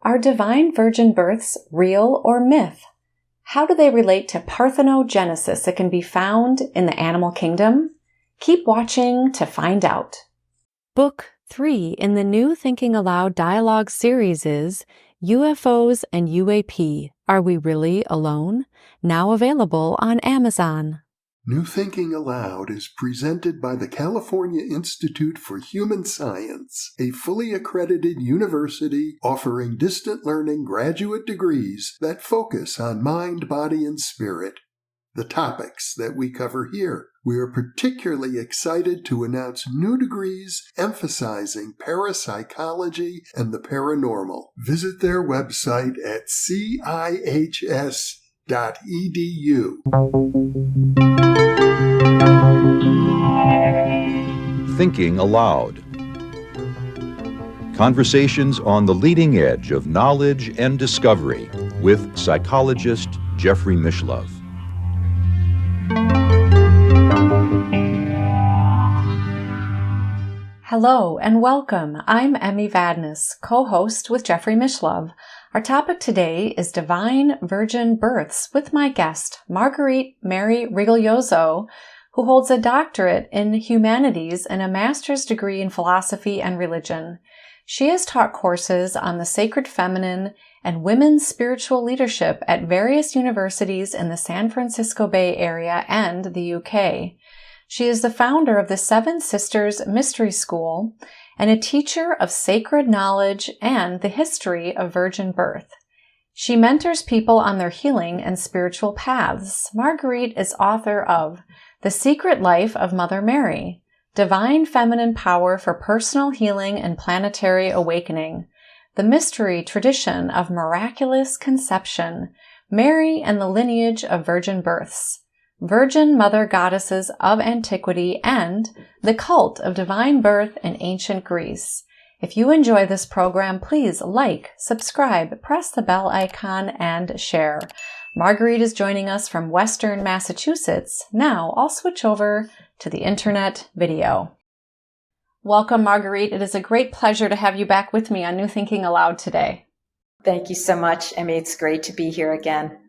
Are divine virgin births real or myth? How do they relate to parthenogenesis that can be found in the animal kingdom? Keep watching to find out. Book 3 in the new Thinking Aloud dialogue series is UFOs and UAP, Are We Really Alone? Now available on Amazon. New Thinking Aloud is presented by the California Institute for Human Science, a fully accredited university offering distant learning graduate degrees that focus on mind, body, and spirit. The topics that we cover here. We are particularly excited to announce new degrees emphasizing parapsychology and the paranormal. Visit their website at cihs.edu. Thinking Aloud. Conversations on the leading edge of knowledge and discovery with psychologist Jeffrey Mishlove. Hello and welcome. I'm Emmy Vadnais, co-host with Jeffrey Mishlove. Our topic today is divine virgin births with my guest, Marguerite Mary Rigoglioso, who holds a doctorate in humanities and a master's degree in philosophy and religion. She has taught courses on the sacred feminine and women's spiritual leadership at various universities in the San Francisco Bay Area and the UK. She is the founder of the Seven Sisters Mystery School and a teacher of sacred knowledge and the history of virgin birth. She mentors people on their healing and spiritual paths. Marguerite is author of The Secret Life of Mother Mary, Divine Feminine Power for Personal Healing and Planetary Awakening, The Mystery Tradition of Miraculous Conception, Mary and the Lineage of Virgin Births, Virgin Mother Goddesses of Antiquity, and The Cult of Divine Birth in Ancient Greece. If you enjoy this program, please like, subscribe, press the bell icon, and share. Marguerite is joining us from Western Massachusetts. Now I'll switch over to the internet video. Welcome, Marguerite. It is a great pleasure to have you back with me on New Thinking Aloud today. Thank you so much, Emmy. It's great to be here again.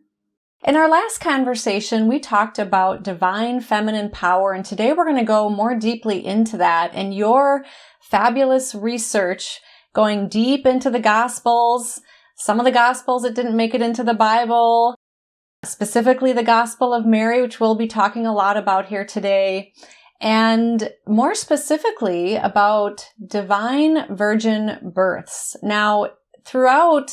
In our last conversation, we talked about divine feminine power, and today we're going to go more deeply into that and your fabulous research going deep into the Gospels, some of the Gospels that didn't make it into the Bible, specifically the Gospel of Mary, which we'll be talking a lot about here today, and more specifically about divine virgin births. Now, throughout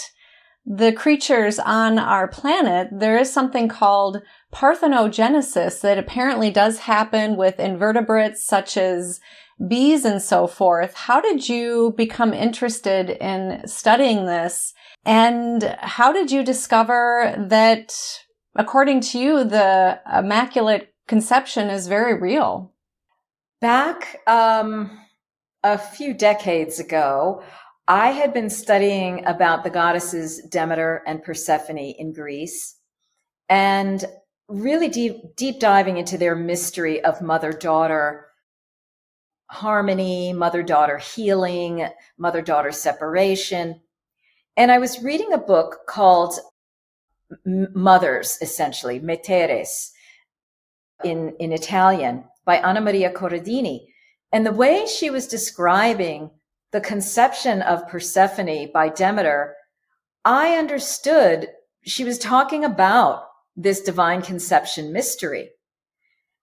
the creatures on our planet, there is something called Parthenogenesis that apparently does happen with invertebrates such as bees and so forth. How did you become interested in studying this? And how did you discover that, according to you, the Immaculate Conception is very real? Back a few decades ago, I had been studying about the goddesses Demeter and Persephone in Greece and really deep diving into their mystery of mother-daughter harmony, mother-daughter healing, mother-daughter separation. And I was reading a book called Mothers, essentially, Meteres, in Italian, by Anna Maria Corradini. And the way she was describing the conception of Persephone by Demeter, I understood she was talking about this divine conception mystery.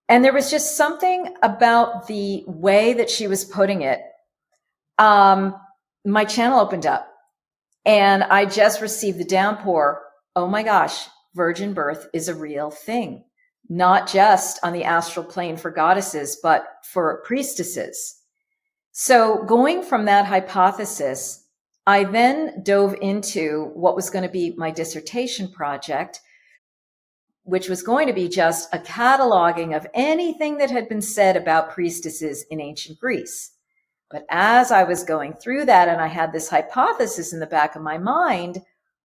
And there was just something about the way that she was putting it. My channel opened up and I just received the downpour. Oh my gosh, virgin birth is a real thing, not just on the astral plane for goddesses, but for priestesses. So going from that hypothesis, I then dove into what was going to be my dissertation project, which was going to be just a cataloging of anything that had been said about priestesses in ancient Greece. But as I was going through that and I had this hypothesis in the back of my mind,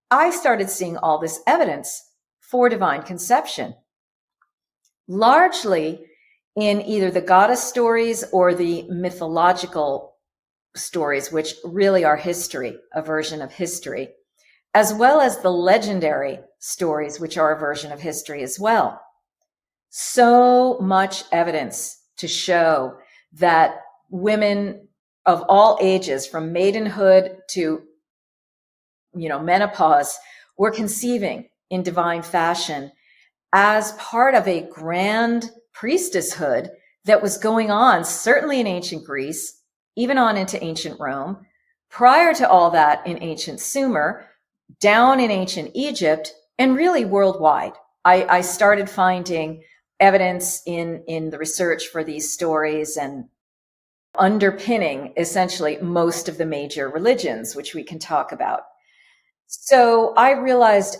I started seeing all this evidence for divine conception, largely in either the goddess stories or the mythological stories, which really are history, a version of history. as well as the legendary stories, which are a version of history as well. So much evidence to show that women of all ages, from maidenhood to, menopause, were conceiving in divine fashion as part of a grand priestesshood that was going on, certainly in ancient Greece, even on into ancient Rome, prior to all that in ancient Sumer, down in ancient Egypt, and really worldwide. I started finding evidence in the research for these stories and underpinning essentially most of the major religions, which we can talk about. So I realized,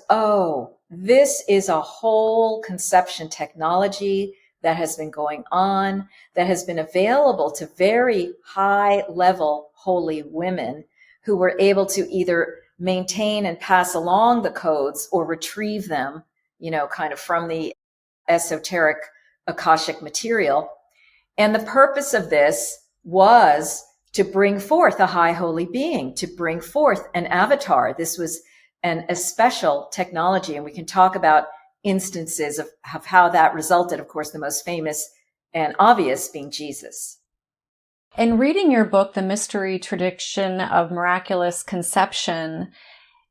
this is a whole conception technology that has been going on, that has been available to very high level holy women who were able to either maintain and pass along the codes or retrieve them, kind of from the esoteric Akashic material. And the purpose of this was to bring forth a high holy being, to bring forth an avatar. This was a special technology, and we can talk about instances of how that resulted. Of course, the most famous and obvious being Jesus. In reading your book, The Mystery Tradition of Miraculous Conception,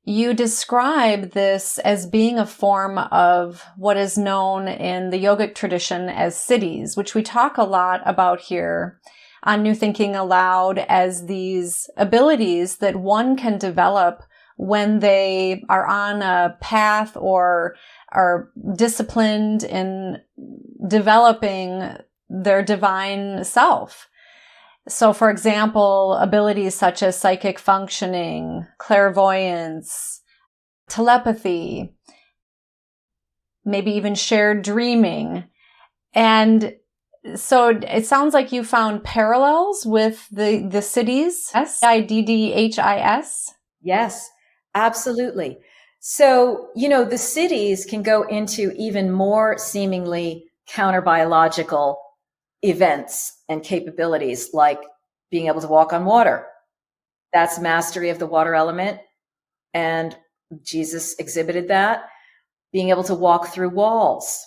you describe this as being a form of what is known in the yogic tradition as siddhis, which we talk a lot about here on New Thinking Aloud as these abilities that one can develop when they are on a path or are disciplined in developing their divine self. So, for example, abilities such as psychic functioning, clairvoyance, telepathy, maybe even shared dreaming. And so it sounds like you found parallels with the siddhis, siddhis. Yes, absolutely. So, the siddhis can go into even more seemingly counter-biological events and capabilities, like being able to walk on water. That's mastery of the water element. And Jesus exhibited that. Being able to walk through walls,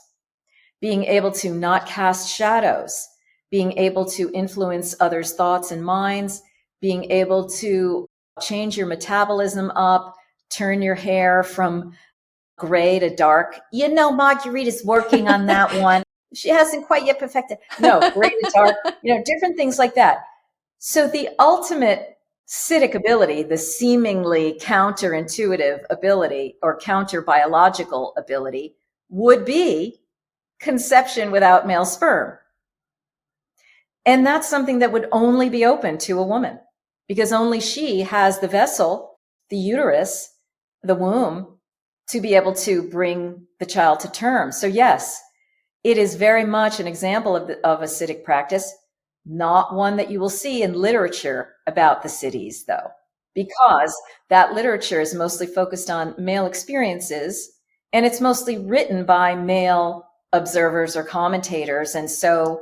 being able to not cast shadows, being able to influence others' thoughts and minds, being able to change your metabolism up, turn your hair from gray to dark. Marguerite is working on that one. She hasn't quite yet perfected. No, gray to dark, different things like that. So the ultimate siddhic ability, the seemingly counterintuitive ability or counter-biological ability, would be conception without male sperm. And that's something that would only be open to a woman, because only she has the vessel, the uterus, the womb, to be able to bring the child to term. So yes, it is very much an example of a siddhic practice, not one that you will see in literature about the siddhis, though, because that literature is mostly focused on male experiences, and it's mostly written by male observers or commentators. And so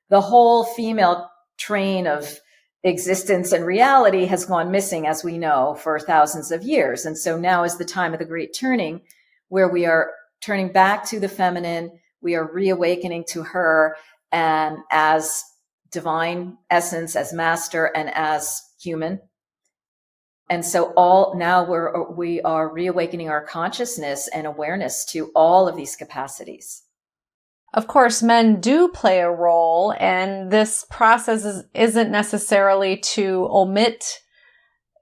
the whole female train of existence and reality has gone missing, as we know, for thousands of years. And so now is the time of the great turning, where we are turning back to the feminine. We are reawakening to her, and as divine essence, as master, and as human. And so we are reawakening our consciousness and awareness to all of these capacities. Of course, men do play a role, and this process isn't necessarily to omit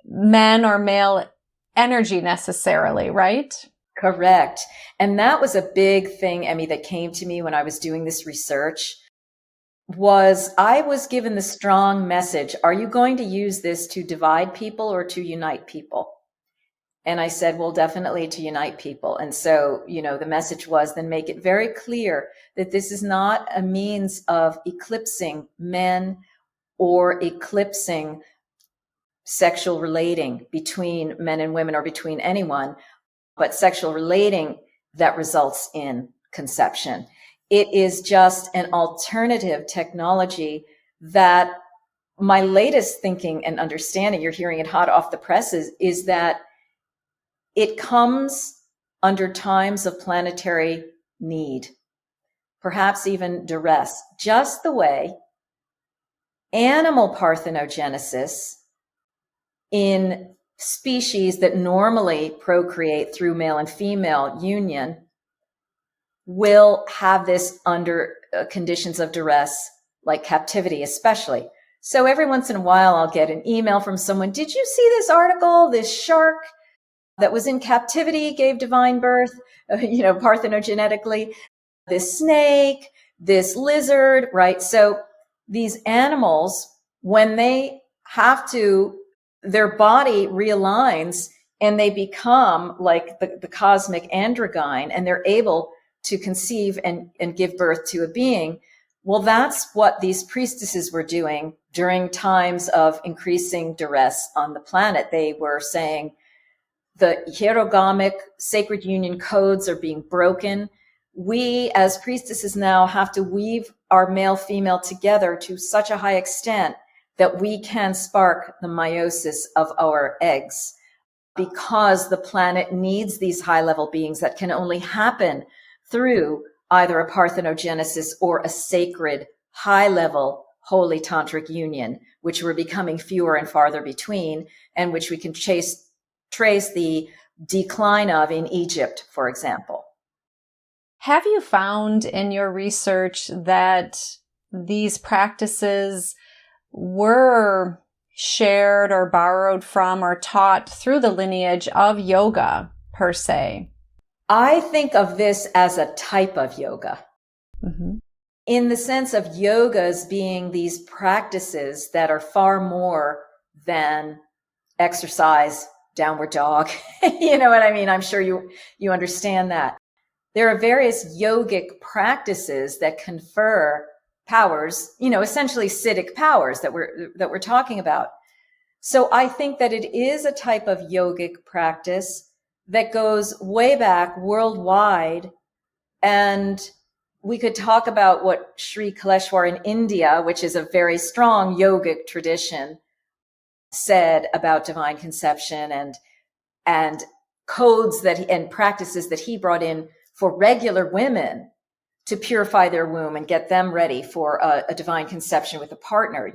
men or male energy necessarily, right? Correct. And that was a big thing, Emmy, that came to me when I was doing this research. I was given the strong message, are you going to use this to divide people or to unite people? And I said, well, definitely to unite people. And so, the message was, then make it very clear that this is not a means of eclipsing men or eclipsing sexual relating between men and women or between anyone, but sexual relating that results in conception. It is just an alternative technology that my latest thinking and understanding, you're hearing it hot off the presses, is that it comes under times of planetary need, perhaps even duress, just the way animal parthenogenesis in species that normally procreate through male and female union will have this under conditions of duress, like captivity especially. So every once in a while, I'll get an email from someone, did you see this article? This shark that was in captivity gave divine birth, parthenogenetically, this snake, this lizard, right? So these animals, when they have to, their body realigns and they become like the cosmic androgyne, and they're able to conceive and give birth to a being. Well, that's what these priestesses were doing during times of increasing duress on the planet. They were saying the hierogamic sacred union codes are being broken. We as priestesses now have to weave our male-female together to such a high extent that we can spark the meiosis of our eggs, because the planet needs these high-level beings that can only happen through either a parthenogenesis or a sacred, high-level, holy tantric union, which we're becoming fewer and farther between, and which we can trace the decline of in Egypt, for example. Have you found in your research that these practices were shared or borrowed from or taught through the lineage of yoga per se? I think of this as a type of yoga, in the sense of yogas being these practices that are far more than exercise, downward dog. You know what I mean? I'm sure you understand that. There are various yogic practices that confer powers, essentially siddhic powers that we're talking about. So I think that it is a type of yogic practice that goes way back worldwide. And we could talk about what Sri Kaleshwar in India, which is a very strong yogic tradition, said about divine conception and codes and practices that he brought in for regular women to purify their womb and get them ready for a divine conception with a partner,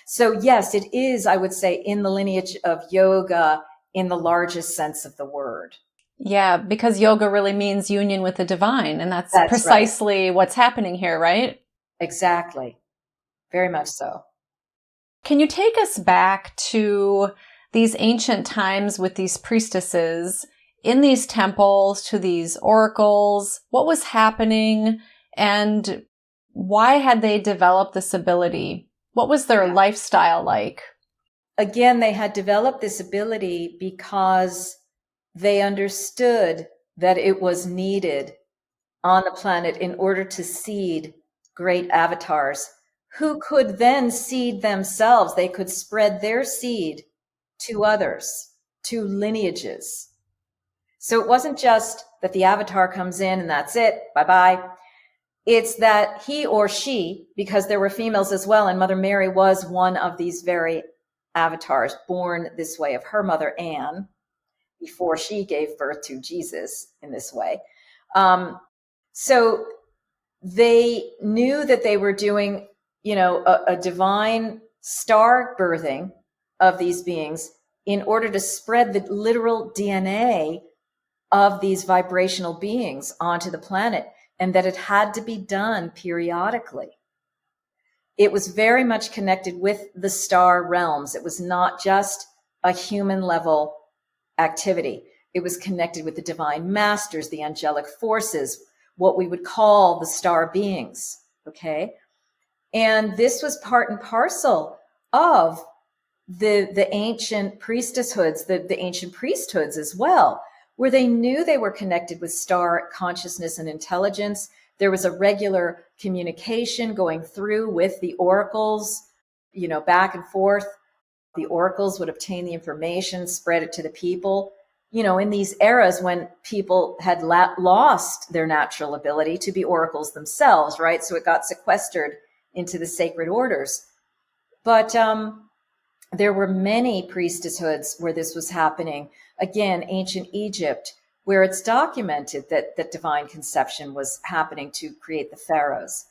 So yes, it is, I would say, in the lineage of yoga in the largest sense of the word. Yeah, because yoga really means union with the divine. And that's precisely right. What's happening here, right? Exactly. Very much so. Can you take us back to these ancient times with these priestesses in these temples, to these oracles? What was happening and why had they developed this ability? What was their lifestyle like? Again, they had developed this ability because they understood that it was needed on the planet in order to seed great avatars who could then seed themselves. They could spread their seed to others, to lineages. So it wasn't just that the avatar comes in and that's it, bye-bye. It's that he or she, because there were females as well, and Mother Mary was one of these very avatars born this way of her mother Anne, before she gave birth to Jesus in this way. So they knew that they were doing, a divine star birthing of these beings in order to spread the literal DNA of these vibrational beings onto the planet, and that it had to be done periodically. It was very much connected with the star realms. It was not just a human level activity. It was connected with the divine masters, the angelic forces, what we would call the star beings. Okay. And this was part and parcel of the ancient priestesshoods, the ancient priesthoods as well, where they knew they were connected with star consciousness and intelligence. There was a regular communication going through with the oracles, back and forth. The oracles would obtain the information, spread it to the people, in these eras when people had lost their natural ability to be oracles themselves, right? So it got sequestered into the sacred orders. But there were many priestesshoods where this was happening. again, ancient Egypt, where it's documented that divine conception was happening to create the pharaohs.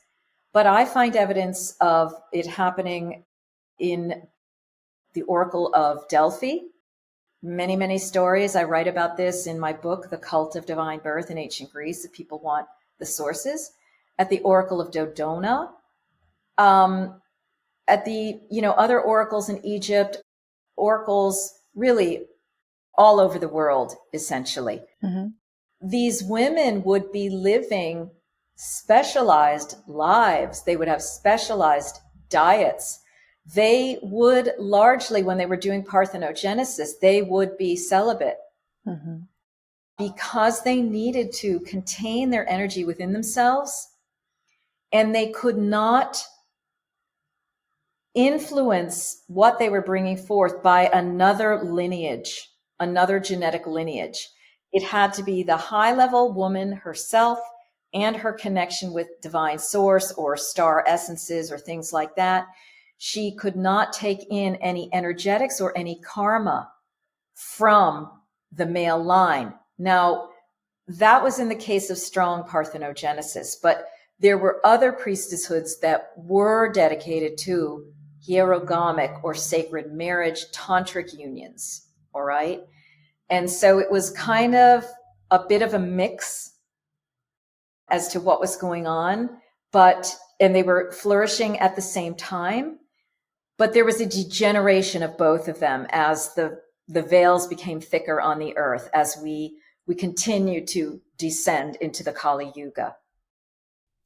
But I find evidence of it happening in the Oracle of Delphi. Many, many stories. I write about this in my book, The Cult of Divine Birth in Ancient Greece, if people want the sources. At the Oracle of Dodona, at the other oracles in Egypt, oracles really all over the world, essentially. Mm-hmm. These women would be living specialized lives. They would have specialized diets. They would largely, when they were doing parthenogenesis, they would be celibate Mm-hmm. because they needed to contain their energy within themselves, and they could not influence what they were bringing forth by another lineage, another genetic lineage. It had to be the high-level woman herself and her connection with divine source or star essences or things like that. She could not take in any energetics or any karma from the male line. Now, that was in the case of strong parthenogenesis, but there were other priestesshoods that were dedicated to hierogamic or sacred marriage tantric unions. All right. And so it was kind of a bit of a mix as to what was going on, and they were flourishing at the same time, but there was a degeneration of both of them as the veils became thicker on the earth, as we continued to descend into the Kali Yuga.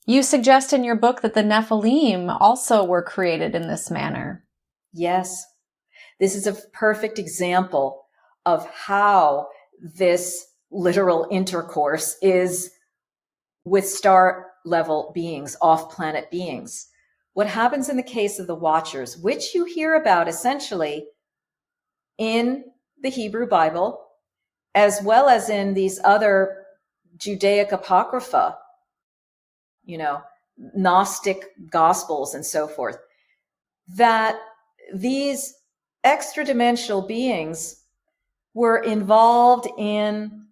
You suggest in your book that the Nephilim also were created in this manner. Yes. This is a perfect example of how this literal intercourse is with star level beings, off-planet beings. What happens in the case of the Watchers, which you hear about essentially in the Hebrew Bible, as well as in these other Judaic Apocrypha, Gnostic Gospels and so forth, that these extra-dimensional beings were involved in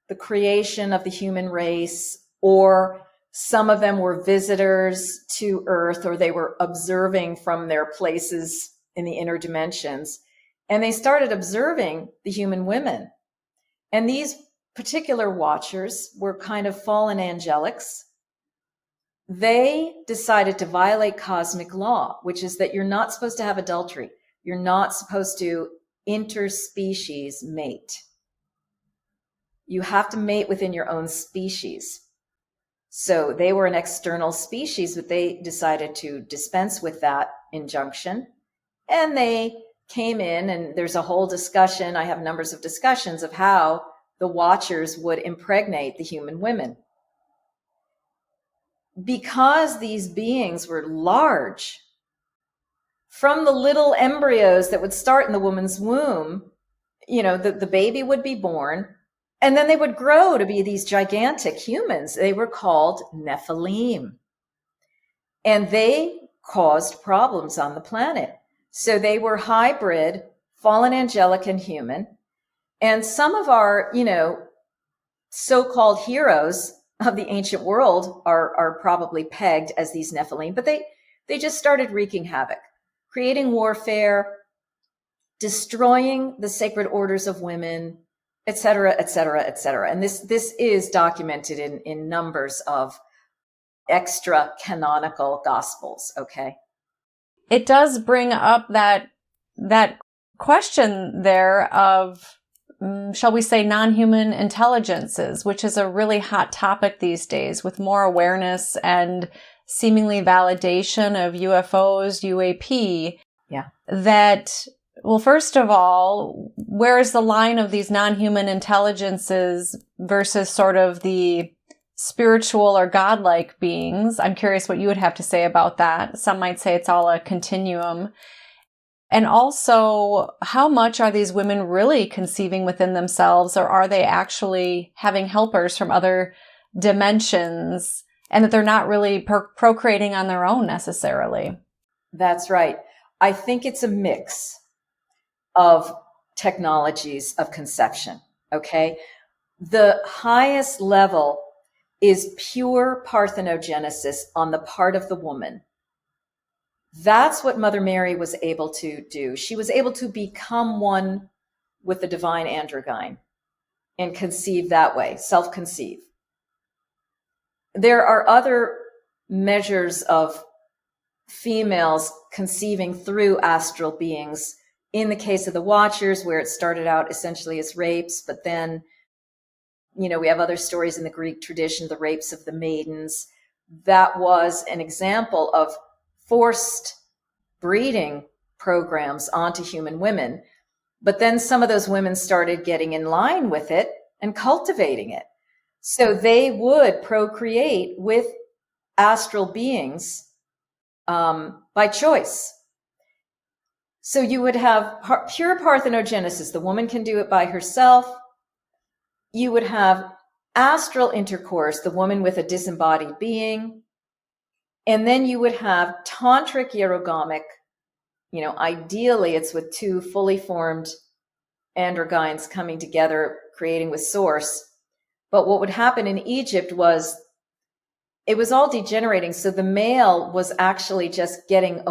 the creation of the human race, or some of them were visitors to Earth, or they were observing from their places in the inner dimensions, and they started observing the human women. And these particular Watchers were kind of fallen angelics. They decided to violate cosmic law, which is that you're not supposed to have adultery. You're not supposed to interspecies mate. You have to mate within your own species. So they were an external species, but they decided to dispense with that injunction. And they came in, and there's a whole discussion. I have numbers of discussions of how the Watchers would impregnate the human women. Because these beings were large, from the little embryos that would start in the woman's womb, the baby would be born, and then they would grow to be these gigantic humans. They were called Nephilim. And they caused problems on the planet. So they were hybrid, fallen angelic and human. And some of our, so-called heroes of the ancient world are probably pegged as these Nephilim, but they just started wreaking havoc, creating warfare, destroying the sacred orders of women, et cetera, et cetera, et cetera. And this is documented in numbers of extra canonical gospels. Okay. It does bring up that question there of, shall we say, non-human intelligences, which is a really hot topic these days, with more awareness and seemingly validation of UFOs, UAP. Yeah. That, well, first of all, where is the line of these non-human intelligences versus sort of the spiritual or godlike beings? I'm curious what you would have to say about that. Some might say it's all a continuum. And also, how much are these women really conceiving within themselves, or are they actually having helpers from other dimensions, and that they're not really procreating on their own necessarily? That's right. I think it's a mix of technologies of conception, okay? The highest level is pure parthenogenesis on the part of the woman. That's what Mother Mary was able to do. She was able to become one with the divine androgyne and conceive that way, self-conceive. There are other measures of females conceiving through astral beings. In the case of the Watchers, where it started out essentially as rapes, but then, we have other stories in the Greek tradition, the rapes of the maidens. That was an example of forced breeding programs onto human women. But then some of those women started getting in line with it and cultivating it. So they would procreate with astral beings by choice. So you would have pure parthenogenesis. The woman can do it by herself. You would have astral intercourse, the woman with a disembodied being. And then you would have tantric hierogamic, ideally it's with two fully formed androgynes coming together, creating with source. But what would happen in Egypt was it was all degenerating. So the male was actually just getting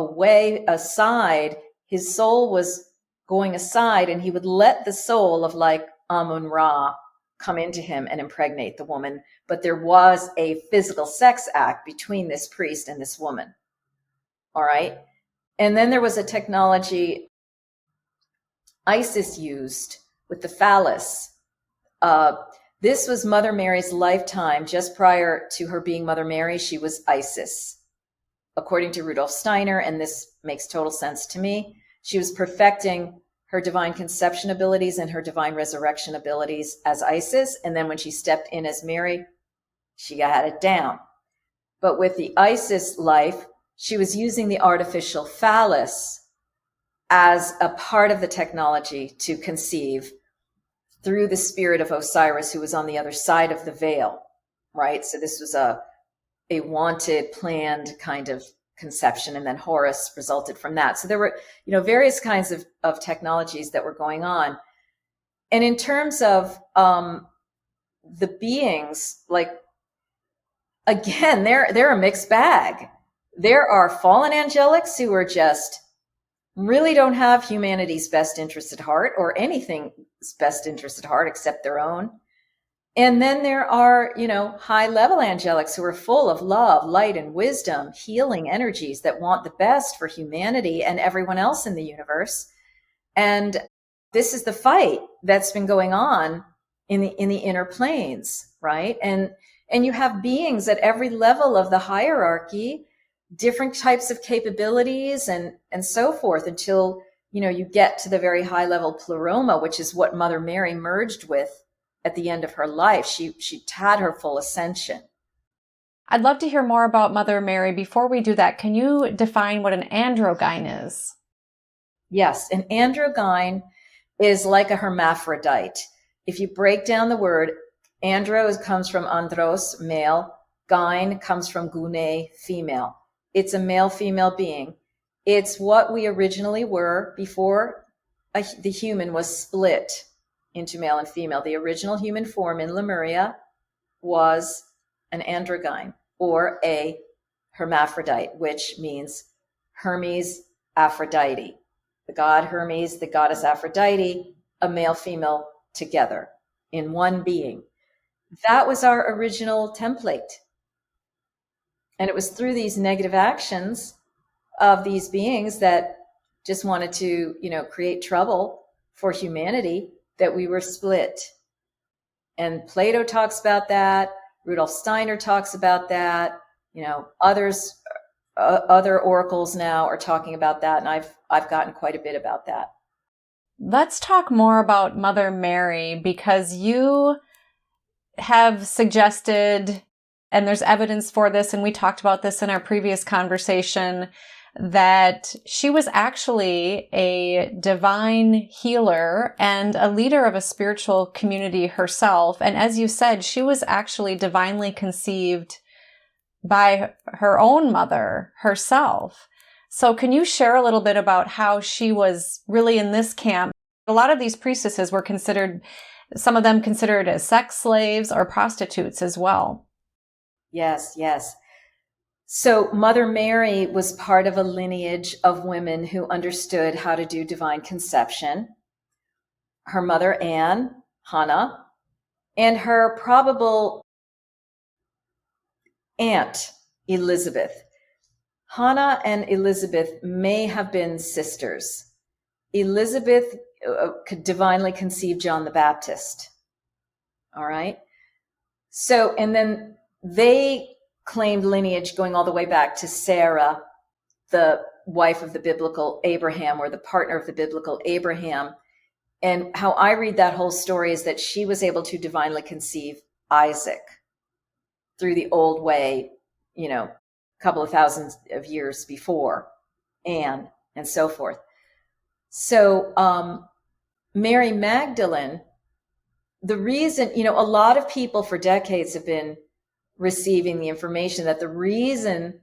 aside. His soul was going aside, and he would let the soul of like Amun-Ra come into him and impregnate the woman. But there was a physical sex act between this priest and this woman. All right. And then there was a technology Isis used with the phallus. This was Mother Mary's lifetime. Just prior to her being Mother Mary, she was Isis. According to Rudolf Steiner, and this makes total sense to me, she was perfecting her divine conception abilities and her divine resurrection abilities as Isis. And then when she stepped in as Mary, she had it down. But with the Isis life, she was using the artificial phallus as a part of the technology to conceive through the spirit of Osiris, who was on the other side of the veil, right? So this was a wanted, planned kind of conception, and then Horus resulted from that. So there were, various kinds of technologies that were going on. And in terms of the beings, like, again, they're a mixed bag. There are fallen angelics who are just really don't have humanity's best interest at heart, or anything's best interest at heart except their own. And then there are, high level angelics who are full of love, light, and wisdom, healing energies that want the best for humanity and everyone else in the universe. And this is the fight that's been going on in the inner planes, right? And you have beings at every level of the hierarchy, different types of capabilities and so forth, until, you get to the very high level pleroma, which is what Mother Mary merged with at the end of her life. She had her full ascension. I'd love to hear more about Mother Mary. Before we do that, can you define what an androgyne is? Yes, an androgyne is like a hermaphrodite. If you break down the word, andro comes from andros, male, gyne comes from gune, female. It's a male-female being. It's what we originally were before the human was split into male and female. The original human form in Lemuria was an androgyne, or a hermaphrodite, which means Hermes, Aphrodite. The god Hermes, the goddess Aphrodite, a male-female together in one being. That was our original template. And it was through these negative actions of these beings that just wanted to, create trouble for humanity, that we were split. And Plato talks about that. Rudolf Steiner talks about that. Others, other oracles now are talking about that. And I've gotten quite a bit about that. Let's talk more about Mother Mary, because you have suggested, and there's evidence for this, and we talked about this in our previous conversation, that she was actually a divine healer and a leader of a spiritual community herself. And as you said, she was actually divinely conceived by her own mother herself. So can you share a little bit about how she was really in this camp, A lot of these priestesses were considered, some of them considered as sex slaves or prostitutes as well. Yes, yes. So Mother Mary was part of a lineage of women who understood how to do divine conception. Her mother, Anne, Hannah, and her probable aunt, Elizabeth. Hannah and Elizabeth may have been sisters. Elizabeth could divinely conceive John the Baptist. All right. So, and then they claimed lineage going all the way back to Sarah, the wife of the biblical Abraham, or the partner of the biblical Abraham. And how I read that whole story is that she was able to divinely conceive Isaac through the old way, a couple of thousands of years before Anne and so forth. So Mary Magdalene, the reason, a lot of people for decades have been receiving the information that the reason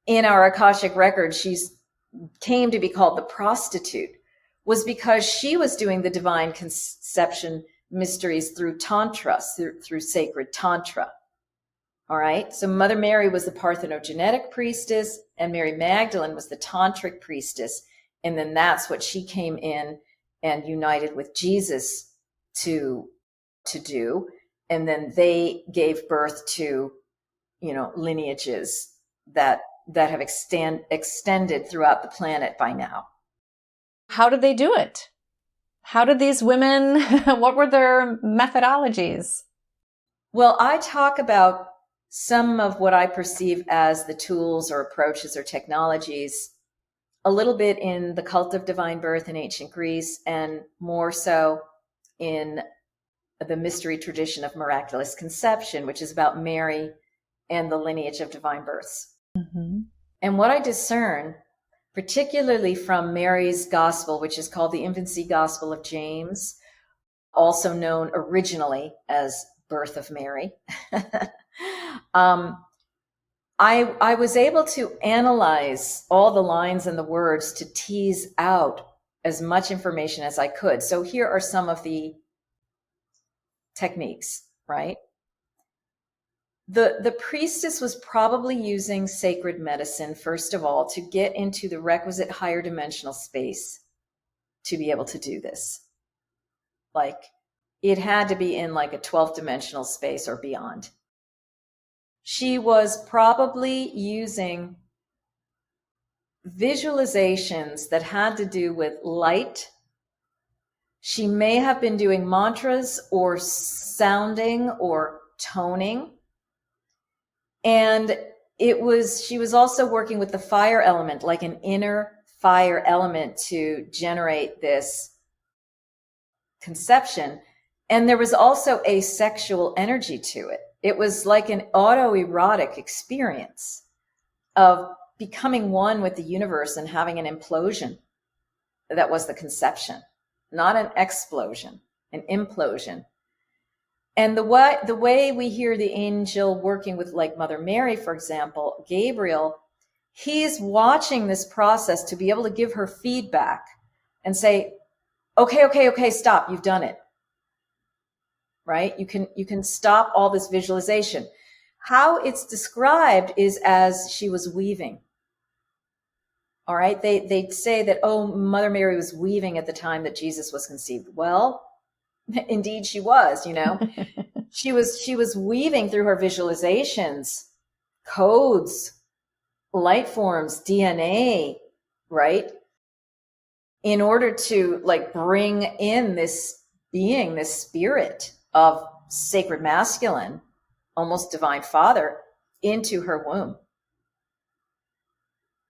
in our Akashic record she's came to be called the prostitute was because she was doing the divine conception mysteries through tantra, through sacred tantra. All right. So Mother Mary was the parthenogenetic priestess and Mary Magdalene was the tantric priestess. And then that's what she came in and united with Jesus to do. And then they gave birth to, lineages that have extended throughout the planet by now. How did they do it? How did these women, what were their methodologies? Well, I talk about some of what I perceive as the tools or approaches or technologies a little bit in the cult of divine birth in ancient Greece and more so in the mystery tradition of miraculous conception, which is about Mary and the lineage of divine births. Mm-hmm. And what I discern, particularly from Mary's gospel, which is called the Infancy Gospel of James, also known originally as Birth of Mary, I was able to analyze all the lines and the words to tease out as much information as I could. So here are some of the techniques, right? The priestess was probably using sacred medicine, first of all, to get into the requisite higher dimensional space to be able to do this. Like, it had to be in like a 12th dimensional space or beyond. She was probably using visualizations that had to do with light. She may have been doing mantras or sounding or toning. And she was also working with the fire element, like an inner fire element to generate this conception. And there was also a sexual energy to it. It was like an autoerotic experience of becoming one with the universe and having an implosion. That was the conception, not an explosion, an implosion. And the way we hear the angel working with like Mother Mary, for example, Gabriel, he's watching this process to be able to give her feedback and say, okay, stop, you've done it. Right? You can stop all this visualization. How it's described is as she was weaving. All right. They say that, Mother Mary was weaving at the time that Jesus was conceived. Well, indeed she was, she was weaving through her visualizations, codes, light forms, DNA, right? In order to like bring in this being, this spirit of sacred masculine, almost divine father, into her womb.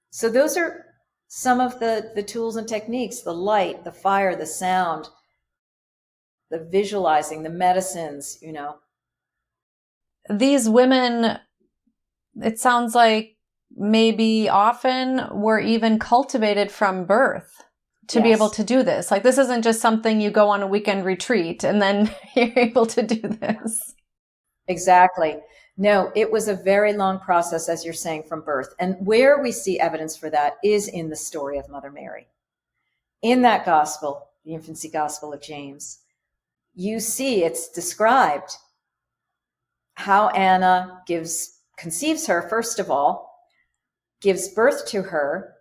So those are some of the tools and techniques: the light, the fire, the sound, the visualizing, the medicines, These women, it sounds like maybe often were even cultivated from birth to be able to do this. Like, this isn't just something you go on a weekend retreat and then you're able to do this. Exactly. No, it was a very long process, as you're saying, from birth. And where we see evidence for that is in the story of Mother Mary. In that gospel, the infancy gospel of James, you see it's described how Anna conceives her, first of all, gives birth to her,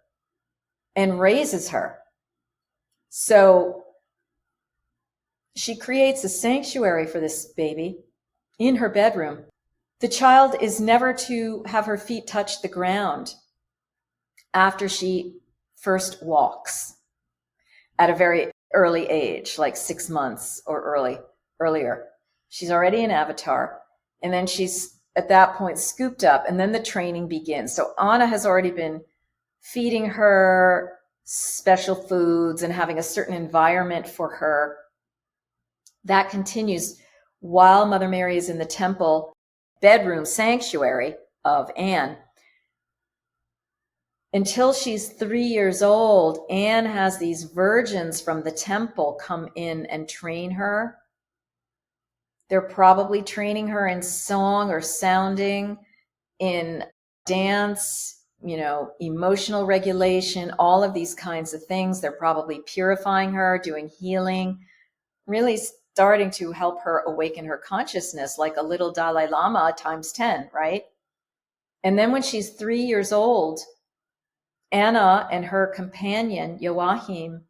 and raises her. So she creates a sanctuary for this baby in her bedroom. The child is never to have her feet touch the ground after she first walks at a very early age, like 6 months or earlier. She's already an avatar. And then she's at that point scooped up, and then the training begins. So Anna has already been feeding her special foods and having a certain environment for her. That continues while Mother Mary is in the temple bedroom sanctuary of Anne. Until she's 3 years old, Anne has these virgins from the temple come in and train her. They're probably training her in song or sounding, in dance, emotional regulation, all of these kinds of things. They're probably purifying her, doing healing, really starting to help her awaken her consciousness, like a little Dalai Lama times 10, right? And then when she's 3 years old, Anna and her companion, Joachim,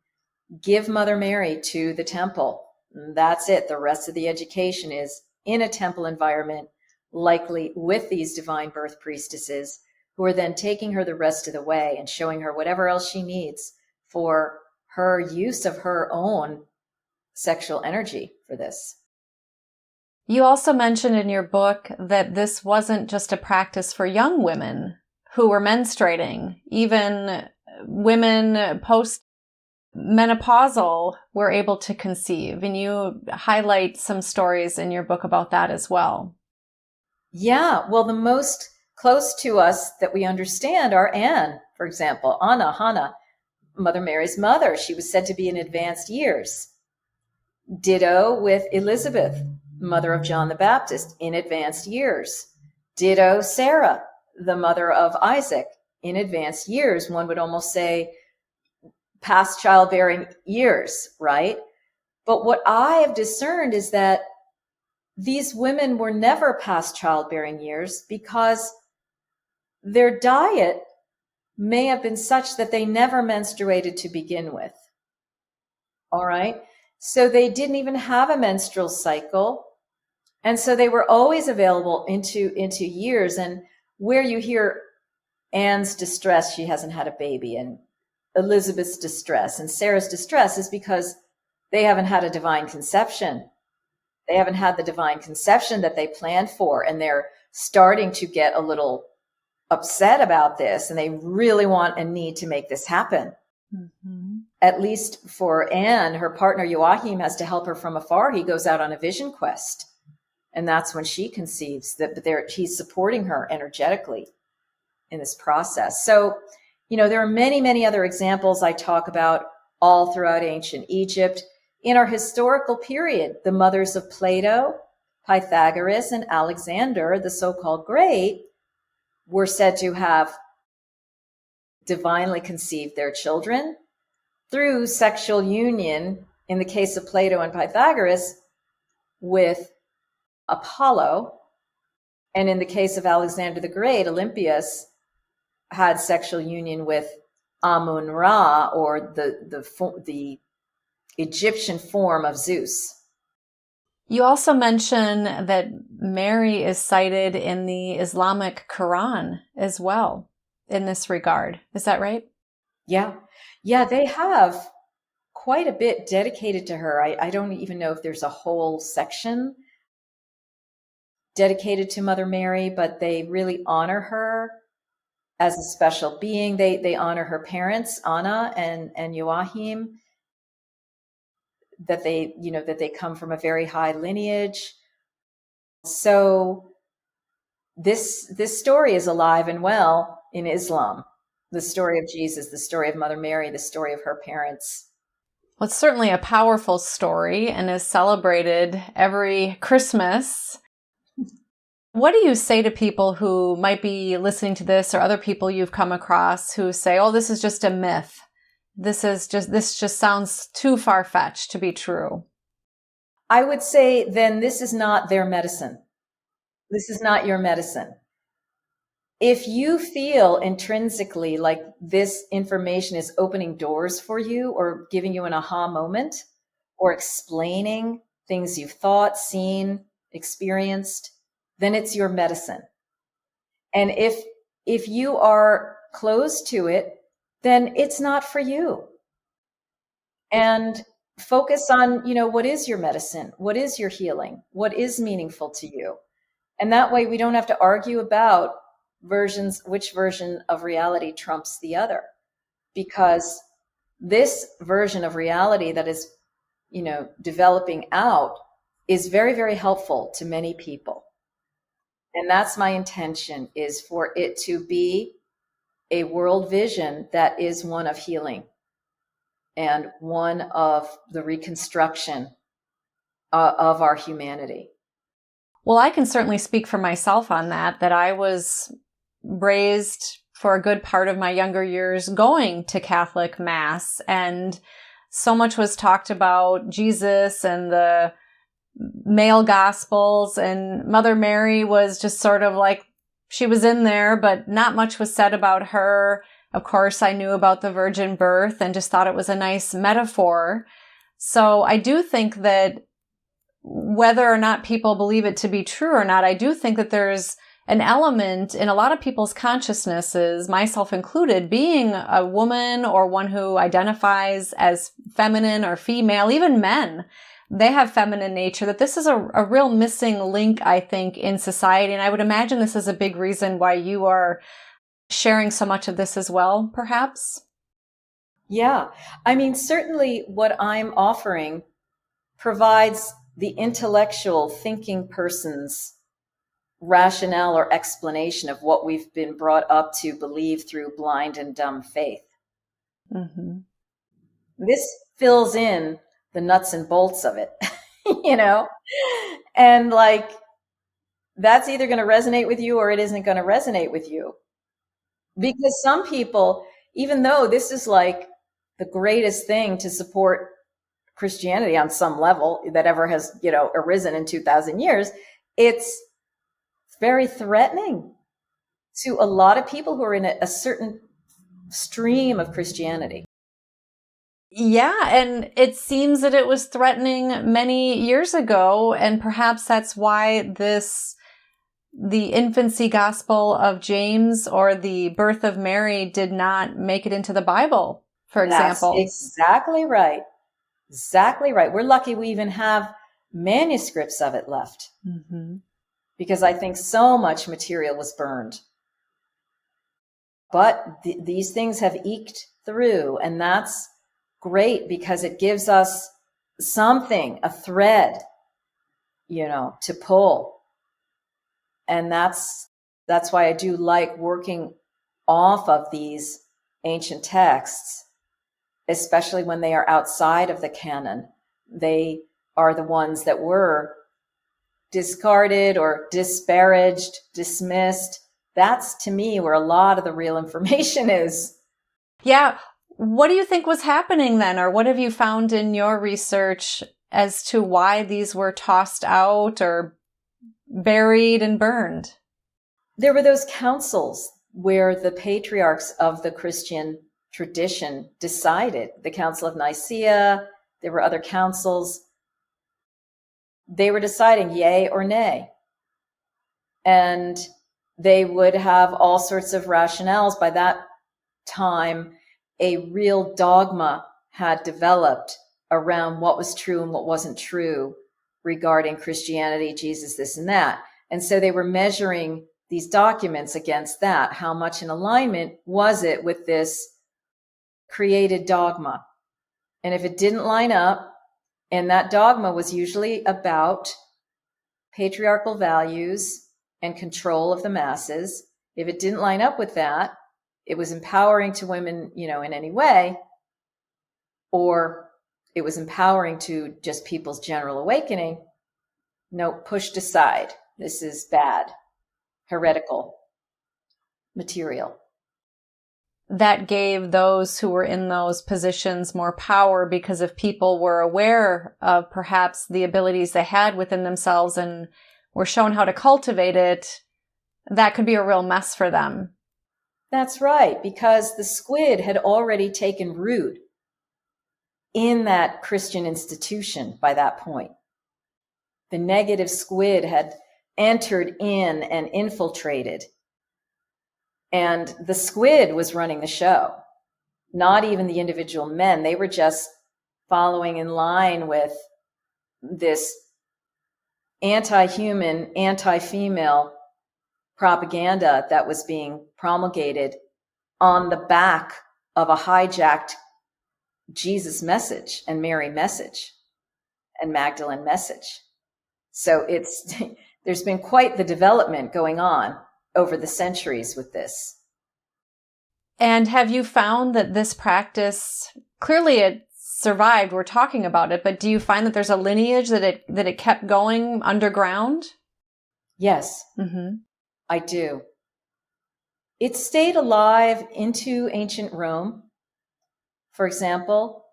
give Mother Mary to the temple. And that's it. The rest of the education is in a temple environment, likely with these divine birth priestesses, who are then taking her the rest of the way and showing her whatever else she needs for her use of her own sexual energy for this. You also mentioned in your book that this wasn't just a practice for young women who were menstruating. Even women post-menopausal were able to conceive. And you highlight some stories in your book about that as well. Yeah, well, the most close to us that we understand are Anne, for example, Hannah, Mother Mary's mother. She was said to be in advanced years. Ditto with Elizabeth, mother of John the Baptist, in advanced years. Ditto Sarah, the mother of Isaac, in advanced years. One would almost say past childbearing years, right? But what I have discerned is that these women were never past childbearing years because their diet may have been such that they never menstruated to begin with. All right? So they didn't even have a menstrual cycle. And so they were always available into years. And where you hear Anne's distress, she hasn't had a baby, and Elizabeth's distress and Sarah's distress is because they haven't had a divine conception. They haven't had the divine conception that they planned for, and they're starting to get a little upset about this, and they really want and need to make this happen. Mm-hmm. At least for Anne, her partner Joachim has to help her from afar. He goes out on a vision quest, and that's when she conceives. That he's supporting her energetically in this process. So, there are many, many other examples I talk about all throughout ancient Egypt. In our historical period, the mothers of Plato, Pythagoras, and Alexander, the so-called Great, were said to have divinely conceived their children through sexual union, in the case of Plato and Pythagoras, with Apollo. And in the case of Alexander the Great, Olympias had sexual union with Amun-Ra, or the Egyptian form of Zeus. You also mention that Mary is cited in the Islamic Quran as well in this regard. Is that right? Yeah, they have quite a bit dedicated to her. I don't even know if there's a whole section dedicated to Mother Mary, but they really honor her as a special being. They honor her parents, Anna and Joachim, that they come from a very high lineage. So this story is alive and well in Islam. The story of Jesus, the story of Mother Mary, the story of her parents. Well, it's certainly a powerful story and is celebrated every Christmas. What do you say to people who might be listening to this, or other people you've come across who say, oh, this is just a myth? this just sounds too far-fetched to be true? I would say then this is not their medicine. This is not your medicine. If you feel intrinsically like this information is opening doors for you or giving you an aha moment or explaining things you've thought, seen, experienced, then it's your medicine. And if you are closed to it, then it's not for you. And focus on, what is your medicine? What is your healing? What is meaningful to you? And that way we don't have to argue about which version of reality trumps the other. Because this version of reality that is, developing out is very, very helpful to many people. And that's my intention, is for it to be a world vision that is one of healing and one of the reconstruction of our humanity. Well, I can certainly speak for myself on that I was raised for a good part of my younger years going to Catholic Mass, and so much was talked about Jesus and the male gospels, and Mother Mary was just sort of like, she was in there, but not much was said about her. Of course, I knew about the virgin birth and just thought it was a nice metaphor. So I do think that whether or not people believe it to be true or not, I do think that there's an element in a lot of people's consciousnesses, myself included, being a woman or one who identifies as feminine or female, even men, they have feminine nature, that this is a real missing link, I think, in society. And I would imagine this is a big reason why you are sharing so much of this as well, perhaps? Yeah. I mean, certainly what I'm offering provides the intellectual thinking person's rationale or explanation of what we've been brought up to believe through blind and dumb faith. Mm-hmm. This fills in the nuts and bolts of it, and like, that's either going to resonate with you or it isn't going to resonate with you. Because some people, even though this is like the greatest thing to support Christianity on some level that ever has, arisen in 2000 years, it's very threatening to a lot of people who are in a certain stream of Christianity. Yeah, and it seems that it was threatening many years ago, and perhaps that's why the infancy gospel of James or the birth of Mary did not make it into the Bible, for example. That's exactly right. Exactly right. We're lucky we even have manuscripts of it left. Mm-hmm. Because I think so much material was burned. But these things have eked through, and that's great because it gives us something, a thread, to pull. And that's why I do like working off of these ancient texts, especially when they are outside of the canon. They are the ones that were discarded or disparaged, dismissed. That's, to me, where a lot of the real information is. Yeah. What do you think was happening then? Or what have you found in your research as to why these were tossed out or buried and burned? There were those councils where the patriarchs of the Christian tradition decided. The Council of Nicaea, there were other councils. They were deciding yay or nay. And they would have all sorts of rationales. By that time, a real dogma had developed around what was true and what wasn't true regarding Christianity, Jesus, this and that. And so they were measuring these documents against that. How much in alignment was it with this created dogma? And if it didn't line up, and that dogma was usually about patriarchal values and control of the masses, if it didn't line up with that, it was empowering to women, in any way, or it was empowering to just people's general awakening, no, pushed aside. This is bad, heretical material. that gave those who were in those positions more power because if people were aware of perhaps the abilities they had within themselves and were shown how to cultivate it, that could be a real mess for them. That's right, because the squid had already taken root in that Christian institution by that point. The negative squid had entered in and infiltrated. And the squid was running the show, not even the individual men. They were just following in line with this anti-human, anti-female propaganda that was being promulgated on the back of a hijacked Jesus message and Mary message and Magdalene message. So there's been quite the development going on over the centuries with this. And have you found that this practice, clearly it survived, we're talking about it, but do you find that there's a lineage that it kept going underground? Yes, I do. It stayed alive into ancient Rome. For example,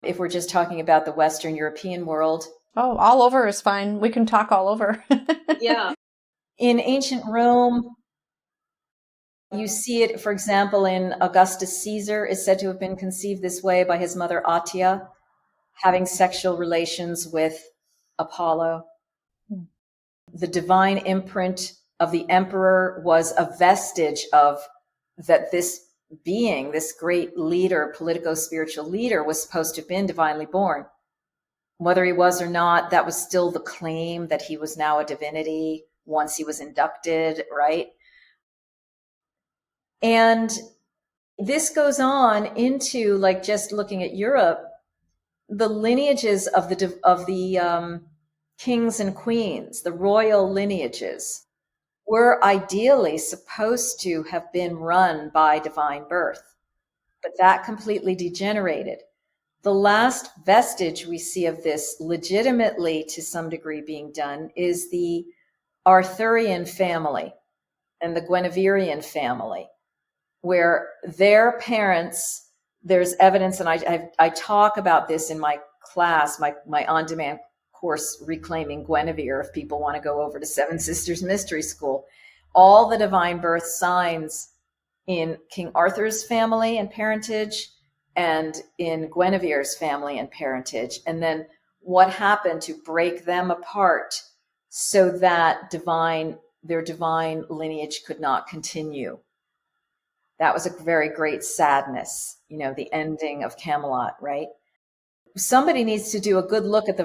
if we're just talking about the Western European world. Oh, all over is fine. We can talk all over. Yeah. In ancient Rome, you see it, for example, in Augustus Caesar is said to have been conceived this way by his mother Atia, having sexual relations with Apollo. The divine imprint of the emperor was a vestige of that this being, this great leader, politico-spiritual leader, was supposed to have been divinely born. Whether he was or not, that was still the claim that he was now a divinity once he was inducted, right? And this goes on into, like, just looking at Europe, the lineages of the kings and queens, the royal lineages, were ideally supposed to have been run by divine birth, but that completely degenerated. The last vestige we see of this legitimately to some degree being done is the Arthurian family and the Guineverian family, where their parents, there's evidence, and I talk about this in my class, my on-demand course, Reclaiming Guinevere, if people want to go over to Seven Sisters Mystery School. All the divine birth signs in King Arthur's family and parentage and in Guinevere's family and parentage, and then what happened to break them apart so that their divine lineage could not continue. That was a very great sadness, the ending of Camelot, right? Somebody needs to do a good look at the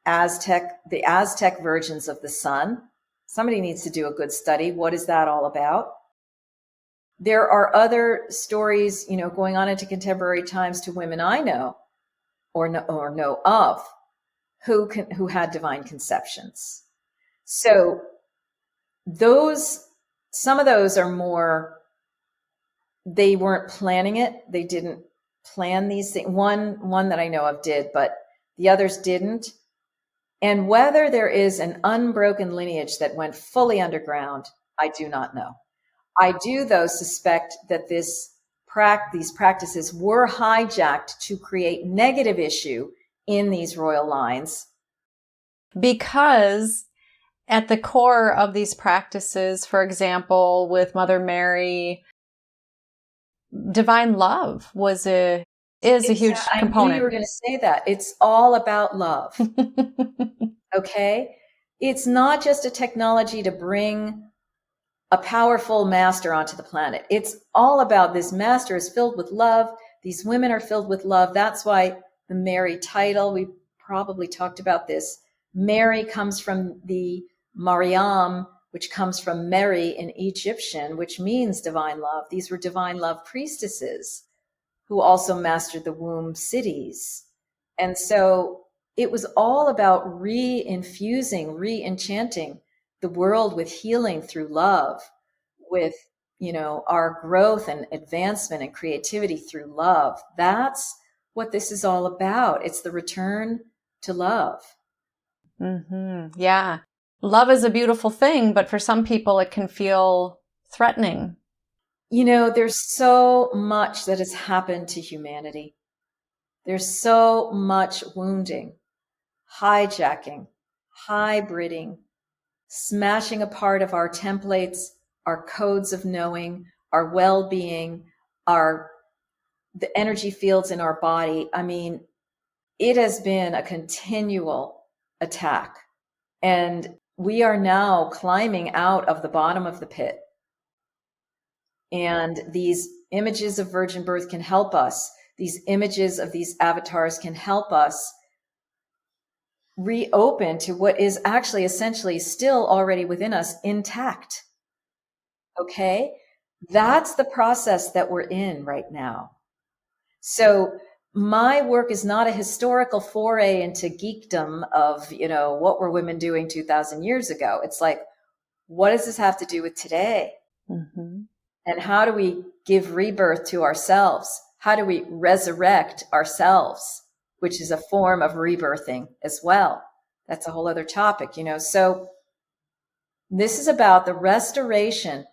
Aztec virgins of the sun. Somebody needs to do a good study. What is that all about? There are other stories, going on into contemporary times to women I know or know of who had divine conceptions. So some of those are more, they weren't planning it. They didn't plan these things. One that I know of did, but the others didn't. And whether there is an unbroken lineage that went fully underground, I do not know. I do, though, suspect that these practices were hijacked to create negative issue in these royal lines. Because at the core of these practices, for example, with Mother Mary, divine love is a huge component. I knew you were going to say that. It's all about love. Okay? It's not just a technology to bring a powerful master onto the planet. It's all about this master is filled with love. These women are filled with love. That's why the Mary title, we probably talked about this. Mary comes from the Mariam, which comes from Mary in Egyptian, which means divine love. These were divine love priestesses who also mastered the womb siddhis. And so it was all about re-infusing, re-enchanting the world with healing through love, with, our growth and advancement and creativity through love. That's what this is all about. It's the return to love. Mm-hmm. Yeah. Love is a beautiful thing, but for some people it can feel threatening. There's so much that has happened to humanity. There's so much wounding, hijacking, hybriding, smashing apart of our templates, our codes of knowing, our well-being, the energy fields in our body. I mean, it has been a continual attack. And we are now climbing out of the bottom of the pit. And these images of virgin birth can help us. These images of these avatars can help us reopen to what is actually essentially still already within us intact. Okay? That's the process that we're in right now. So my work is not a historical foray into geekdom of, what were women doing 2,000 years ago? It's like, what does this have to do with today? Mm-hmm. And how do we give rebirth to ourselves? How do we resurrect ourselves, which is a form of rebirthing as well? That's a whole other topic, So this is about the restoration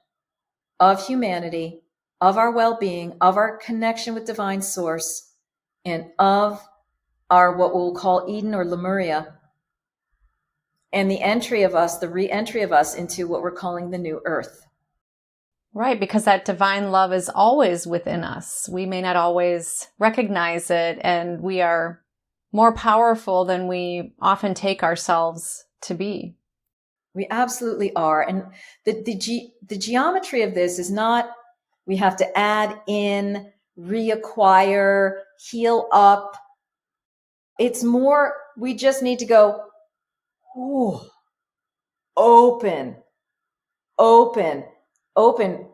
of humanity, of our well-being, of our connection with divine source, and of our what we'll call Eden or Lemuria, and the re-entry of us into what we're calling the new earth. Right, because that divine love is always within us. We may not always recognize it, and we are more powerful than we often take ourselves to be. We absolutely are. And the geometry of this is not, we have to add in, reacquire, heal up. It's more, we just need to go, ooh, open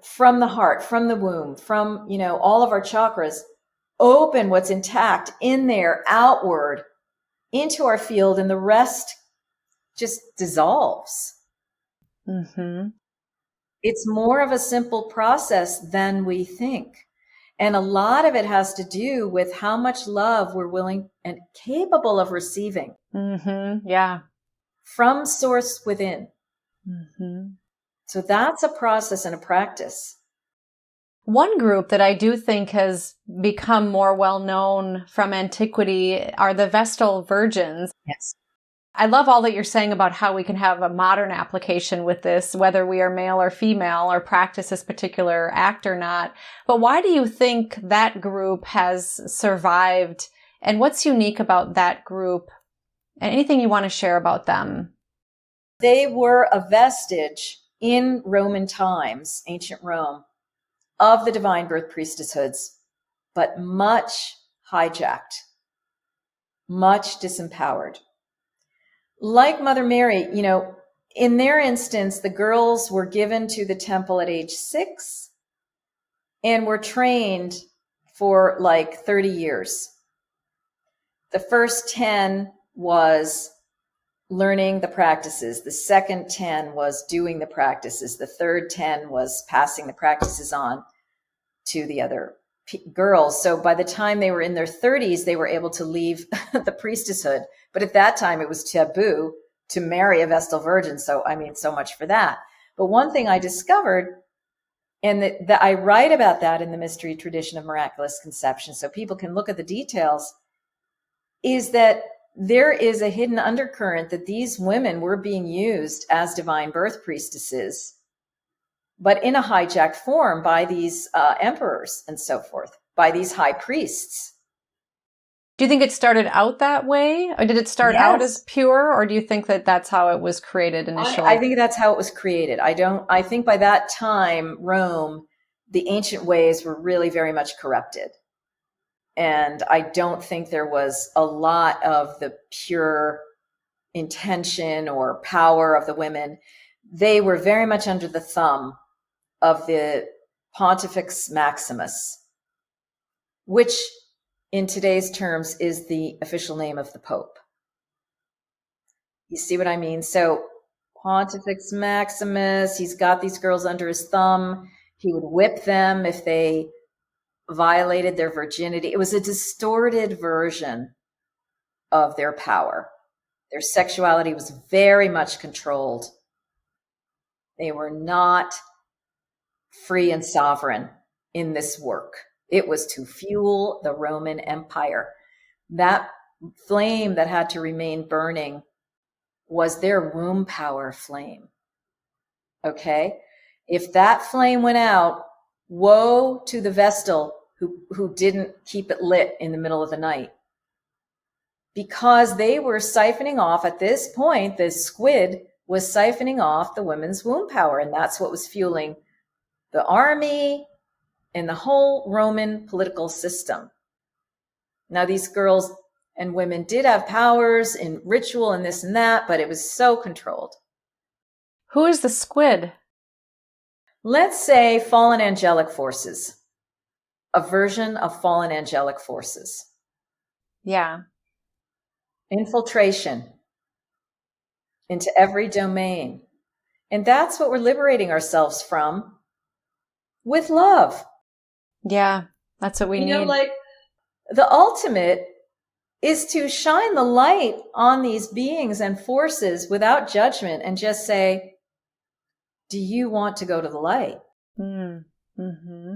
from the heart, from the womb, from, all of our chakras, open what's intact in there, outward into our field, and the rest just dissolves. Mm-hmm. It's more of a simple process than we think. And a lot of it has to do with how much love we're willing and capable of receiving. Mm-hmm. Yeah. From source within. Mm-hmm. So that's a process and a practice. One group that I do think has become more well-known from antiquity are the Vestal virgins. Yes. I love all that you're saying about how we can have a modern application with this, whether we are male or female or practice this particular act or not. But why do you think that group has survived? And what's unique about that group? And anything you want to share about them? They were a vestige in Roman times, ancient Rome, of the divine birth priestesshoods, but much hijacked, much disempowered. Like Mother Mary, in their instance, the girls were given to the temple at age 6 and were trained for like 30 years. The first 10 was learning the practices. The second 10 was doing the practices. The third 10 was passing the practices on to the other girls. So by the time they were in their 30s, they were able to leave the priestesshood. But at that time, it was taboo to marry a Vestal virgin. So, so much for that. But one thing I discovered, and that I write about that in the mystery tradition of miraculous conception, so people can look at the details, is that there is a hidden undercurrent that these women were being used as divine birth priestesses, but in a hijacked form by these emperors and so forth, by these high priests. Do you think it started out that way? Or did it start out as pure? Or do you think that that's how it was created initially? I think that's how it was created. I think by that time, Rome, the ancient ways were really very much corrupted. And I don't think there was a lot of the pure intention or power of the women. They were very much under the thumb of the Pontifex Maximus, which in today's terms is the official name of the Pope. You see what I mean? So Pontifex Maximus, he's got these girls under his thumb. He would whip them if they violated their virginity. It was a distorted version of their power. Their sexuality was very much controlled. They were not free and sovereign in this work. It was to fuel the Roman Empire. That flame that had to remain burning was their womb power flame. Okay? If that flame went out, woe to the Vestal who didn't keep it lit in the middle of the night. Because they were siphoning off, at this point, the squid was siphoning off the women's womb power, and that's what was fueling the army and the whole Roman political system. Now, these girls and women did have powers in ritual and this and that, but it was so controlled. Who is the squid? Let's say fallen angelic forces. A version of fallen angelic forces. Yeah. Infiltration into every domain. And that's what we're liberating ourselves from with love. Yeah, that's what we need. Like the ultimate is to shine the light on these beings and forces without judgment and just say, do you want to go to the light? Mm-hmm.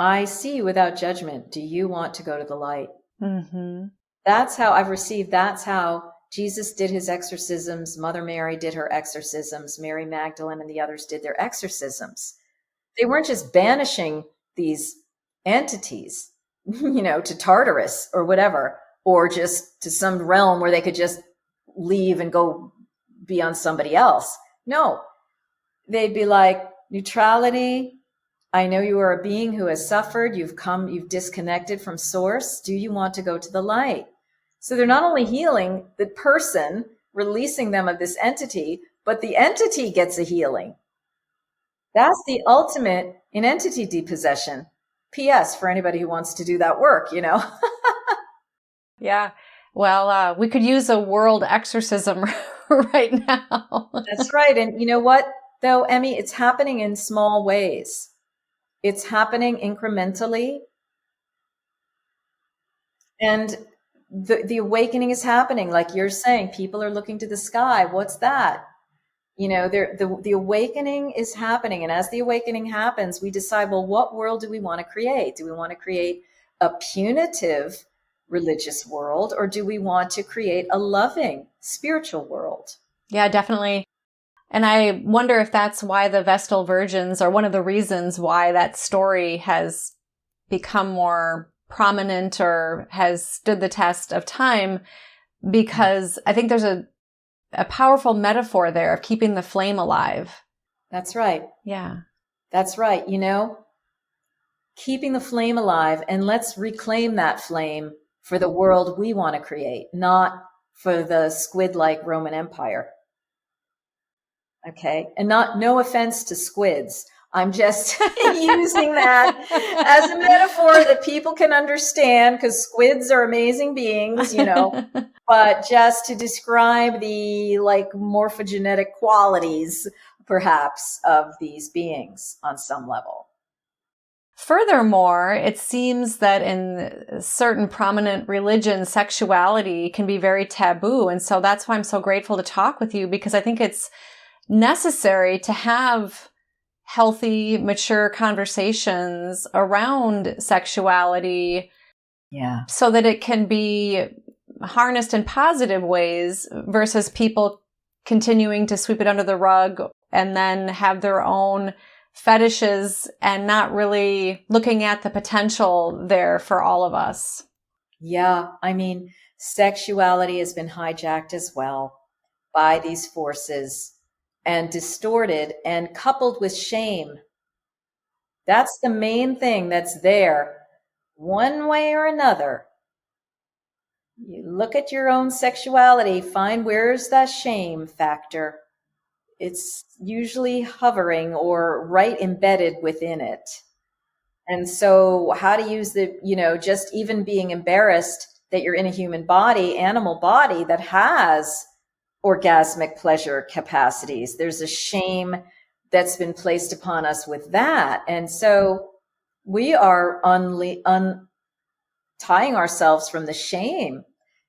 I see you without judgment. Do you want to go to the light? Mm-hmm. That's how I've received. That's how Jesus did his exorcisms. Mother Mary did her exorcisms. Mary Magdalene and the others did their exorcisms. They weren't just banishing these entities, to Tartarus or whatever, or just to some realm where they could just leave and go be on somebody else. No, they'd be like, neutrality. I know you are a being who has suffered. You've disconnected from source. Do you want to go to the light? So they're not only healing the person, releasing them of this entity, but the entity gets a healing. That's the ultimate in entity depossession. P.S. for anybody who wants to do that work, Yeah. Well, we could use a world exorcism right now. That's right. And you know what, though, Emmy? It's happening in small ways. It's happening incrementally. And the awakening is happening. Like you're saying, people are looking to the sky. What's that? The awakening is happening. And as the awakening happens, we decide, well, what world do we want to create? Do we want to create a punitive religious world, or do we want to create a loving spiritual world? Yeah, definitely. And I wonder if that's why the Vestal virgins are one of the reasons why that story has become more prominent or has stood the test of time, because I think there's a powerful metaphor there of keeping the flame alive. That's right. Yeah. That's right. Keeping the flame alive, and let's reclaim that flame for the world we want to create, not for the squid-like Roman Empire. Okay. And no offense to squids. I'm just using that as a metaphor that people can understand, because squids are amazing beings, but just to describe the morphogenetic qualities, perhaps, of these beings on some level. Furthermore, it seems that in certain prominent religions, sexuality can be very taboo. And so that's why I'm so grateful to talk with you, because I think it's necessary to have healthy, mature conversations around sexuality. Yeah. So that it can be harnessed in positive ways versus people continuing to sweep it under the rug and then have their own fetishes and not really looking at the potential there for all of us. Yeah. Sexuality has been hijacked as well by these forces and distorted and coupled with shame. That's the main thing that's there, one way or another. You look at your own sexuality, find where's that shame factor. It's usually hovering or right embedded within it. And so how to use just even being embarrassed that you're in a human body, animal body that has orgasmic pleasure capacities. There's a shame that's been placed upon us with that. And so we are untying ourselves from the shame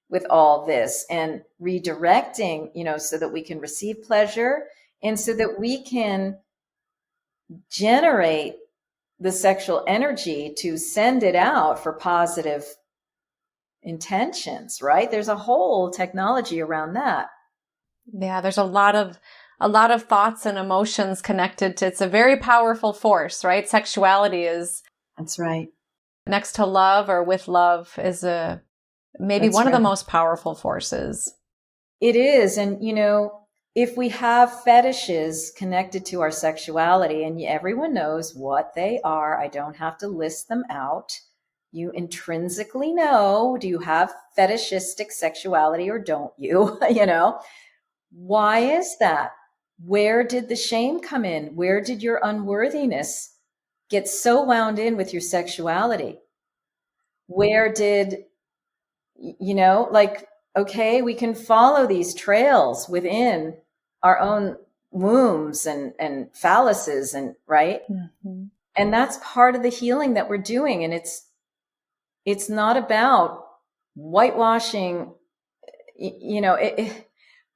with all this and redirecting, so that we can receive pleasure and so that we can generate the sexual energy to send it out for positive intentions, right? There's a whole technology around that. Yeah, there's a lot of thoughts and emotions connected to it's a very powerful force, right? Sexuality is That's right. next to love or with love is maybe That's one of the right. most powerful forces. It is. And, if we have fetishes connected to our sexuality, and everyone knows what they are, I don't have to list them out. You intrinsically know, do you have fetishistic sexuality or don't you? Why is that? Where did the shame come in? Where did your unworthiness get so wound in with your sexuality? Where did, okay, we can follow these trails within our own wombs and phalluses, and right. Mm-hmm. And that's part of the healing that we're doing. And it's not about whitewashing,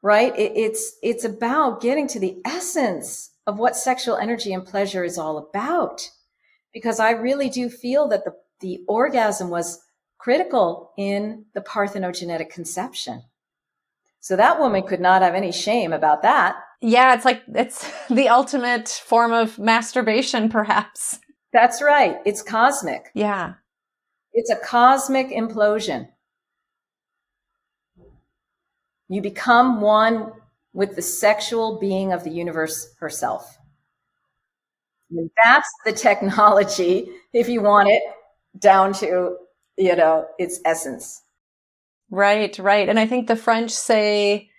right. It's about getting to the essence of what sexual energy and pleasure is all about. Because I really do feel that the orgasm was critical in the parthenogenetic conception. So that woman could not have any shame about that. Yeah, it's the ultimate form of masturbation, perhaps. That's right. It's cosmic. Yeah. It's a cosmic implosion. You become one with the sexual being of the universe herself. And that's the technology, if you want it down to, its essence. Right. And I think the French say,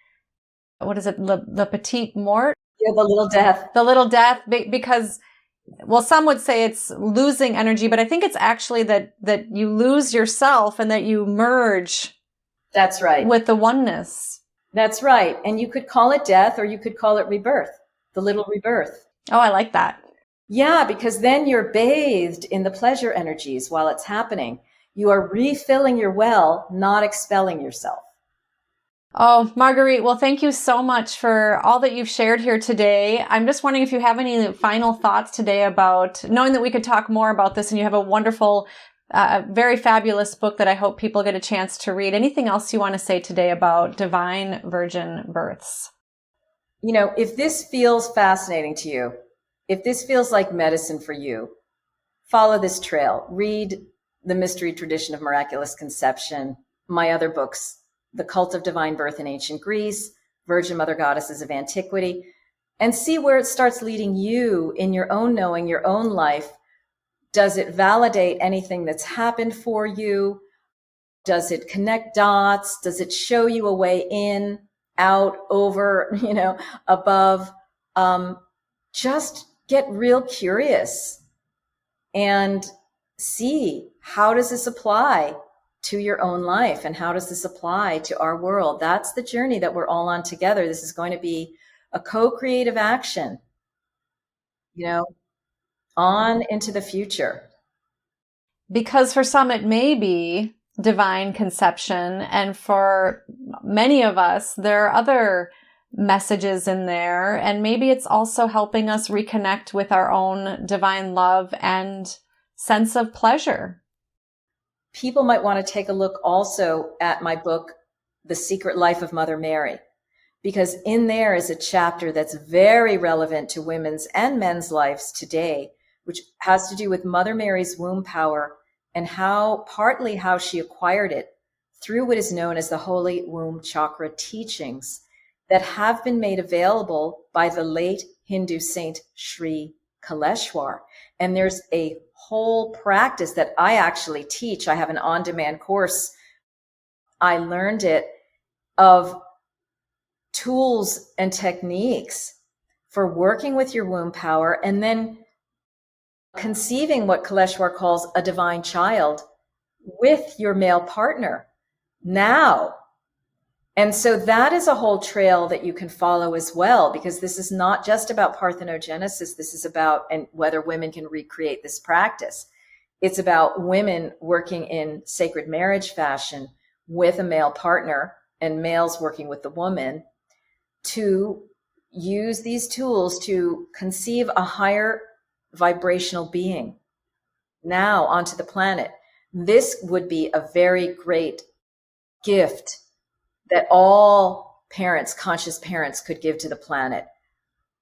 what is it? Le petit mort? Yeah, the little death. The little death, because, well, some would say it's losing energy, but I think it's actually that you lose yourself and that you merge. That's right. With the oneness. That's right. And you could call it death or you could call it rebirth, the little rebirth. Oh, I like that. Yeah, because then you're bathed in the pleasure energies while it's happening. You are refilling your well, not expelling yourself. Oh, Marguerite, well, thank you so much for all that you've shared here today. I'm just wondering if you have any final thoughts today about knowing that we could talk more about this, and you have a wonderful, very fabulous book that I hope people get a chance to read. Anything else you want to say today about divine virgin births? If this feels fascinating to you, if this feels like medicine for you, follow this trail. Read The Mystery Tradition of Miraculous Conception, my other books, The Cult of Divine Birth in Ancient Greece, Virgin Mother Goddesses of Antiquity, and see where it starts leading you in your own knowing, your own life. Does it validate anything that's happened for you? Does it connect dots? Does it show you a way in, out, over, above? Just get real curious and see, how does this apply to your own life, and how does this apply to our world? That's the journey that we're all on together. This is going to be a co-creative action, on into the future. Because for some it may be divine conception, and for many of us there are other messages in there, and maybe it's also helping us reconnect with our own divine love and sense of pleasure. People might want to take a look also at my book, The Secret Life of Mother Mary, because in there is a chapter that's very relevant to women's and men's lives today, which has to do with Mother Mary's womb power and partly how she acquired it through what is known as the Holy Womb Chakra teachings that have been made available by the late Hindu saint Sri Kaleshwar. And there's a whole practice that I actually teach. I have an on-demand course. I learned it of tools and techniques for working with your womb power and then conceiving what Kaleshwar calls a divine child with your male partner now. And so that is a whole trail that you can follow as well, because this is not just about parthenogenesis. This is about, and whether women can recreate this practice. It's about women working in sacred marriage fashion with a male partner and males working with the woman to use these tools to conceive a higher vibrational being now onto the planet. This would be a very great gift that all parents, conscious parents, could give to the planet.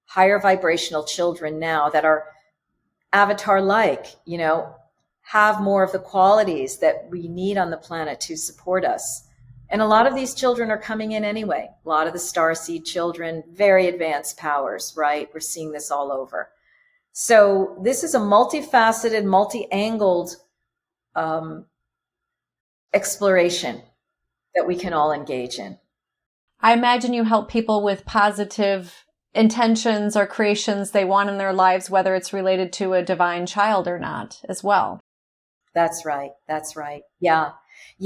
Higher vibrational children now that are avatar-like, have more of the qualities that we need on the planet to support us. And a lot of these children are coming in anyway. A lot of the starseed children, very advanced powers, right? We're seeing this all over. So this is a multifaceted, multi-angled exploration that we can all engage in. I imagine you help people with positive intentions or creations they want in their lives, whether it's related to a divine child or not, as well. That's right. That's right. Yeah.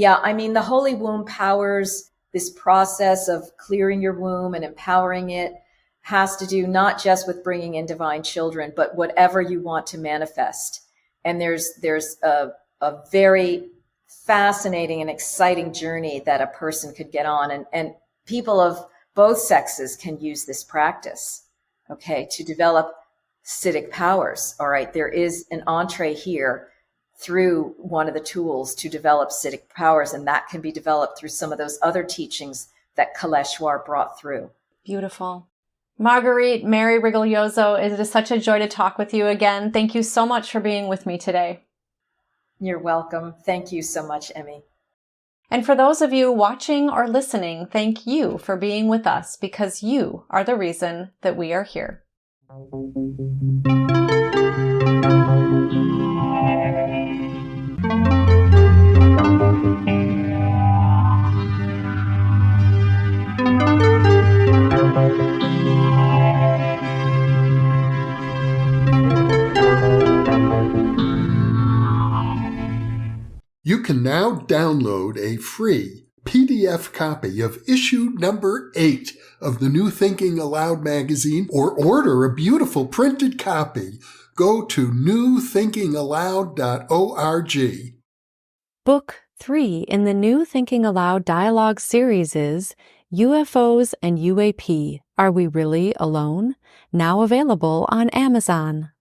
I mean, the Holy Womb powers, this process of clearing your womb and empowering it, has to do not just with bringing in divine children, but whatever you want to manifest. And there's a very fascinating and exciting journey that a person could get on. And people of both sexes can use this practice, okay, to develop siddhic powers. All right, there is an entree here through one of the tools to develop siddhic powers, and that can be developed through some of those other teachings that Kaleshwar brought through. Beautiful. Marguerite Mary Rigoglioso, it is such a joy to talk with you again. Thank you so much for being with me today. You're welcome. Thank you so much, Emmy. And for those of you watching or listening, thank you for being with us, because you are the reason that we are here. You can now download a free PDF copy of issue number 8 of the New Thinking Aloud magazine, or order a beautiful printed copy. Go to newthinkingaloud.org. Book 3 in the New Thinking Aloud dialogue series is UFOs and UAP, Are We Really Alone? Now available on Amazon.